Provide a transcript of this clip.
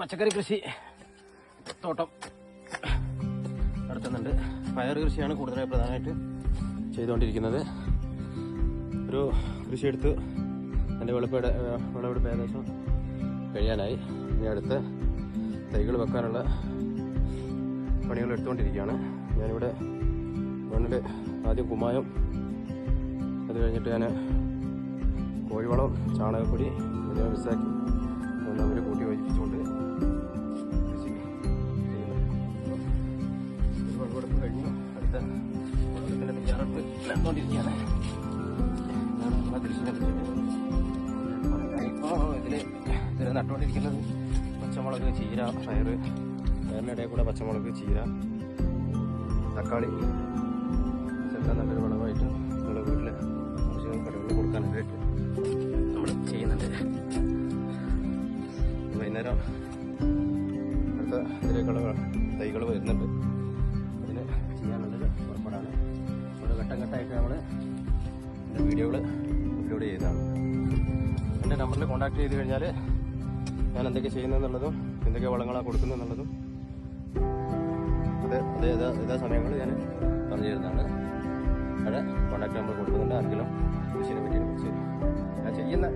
പച്ചക്കറി കൃഷി തോട്ടം നടത്തുന്നുണ്ട്. പയർ കൃഷിയാണ് കൂടുതലായി പ്രധാനമായിട്ട് ചെയ്തുകൊണ്ടിരിക്കുന്നത്. ഒരു കൃഷിയെടുത്ത് എൻ്റെ വിളവെടുപ്പ് ഏകദേശം കഴിയാനായി. ഇനി അടുത്ത് തൈകൾ വെക്കാനുള്ള പണികൾ എടുത്തുകൊണ്ടിരിക്കുകയാണ്. ഞാനിവിടെ മണ്ണിൽ ആദ്യം കുമ്മായം, അത് കഴിഞ്ഞിട്ട് ഞാൻ കോഴിവളം, ചാണകപ്പൊടി ഇതിനെ മിക്സാക്കി അവർ കൂട്ടി യോജിപ്പിച്ചുകൊണ്ട് കൃഷി ചെയ്യുന്നു. വിളവെടുപ്പ് കഴിഞ്ഞു. അടുത്ത വിളവെടുപ്പിൻ്റെ തയ്യാറെടുപ്പ് നടന്നുകൊണ്ടിരിക്കുകയാണ്. നമ്മളെ കൃഷിനെ ഇപ്പോൾ ഇതിൽ നട്ടുകൊണ്ടിരിക്കുന്നത് പച്ചമുളക്, ചീര, പയറിനിടയിൽ കൂടെ പച്ചമുളക്, ചീര, തക്കാളി ഇതെല്ലാം നല്ലൊരു വിളവായിട്ട് നമ്മുടെ വീട്ടിലെ ആവശ്യങ്ങൾ കടകളിൽ കൊടുക്കാനായിട്ട് നമ്മൾ ചെയ്യുന്നുണ്ട്. വൈകുന്നേരം അടുത്ത ഇതിലേക്കുള്ള തൈകൾ വരുന്നുണ്ട്. അതിന് ചെയ്യാനുള്ളത് പുറപ്പെടാണ്. ഓരോ ഘട്ടം ഘട്ടമായിട്ട് നമ്മൾ എൻ്റെ വീഡിയോകൾ അപ്ലോഡ് ചെയ്യുന്നതാണ്. എൻ്റെ നമ്പറിൽ കോൺടാക്ട് ചെയ്ത് കഴിഞ്ഞാൽ ഞാൻ എന്തൊക്കെ ചെയ്യുന്നതെന്നുള്ളതും എന്തൊക്കെ വളങ്ങളാണ് കൊടുക്കുന്നതെന്നുള്ളതും അതേ സമയങ്ങളിൽ ഞാൻ പറഞ്ഞു തരുന്നതാണ്. അവിടെ കോൺടാക്ട് നമ്പർ കൊടുക്കുന്നുണ്ട്. ആരെങ്കിലും കൃഷിനെ പറ്റിയെ കുറിച്ച് ഞാൻ ചെയ്യുന്ന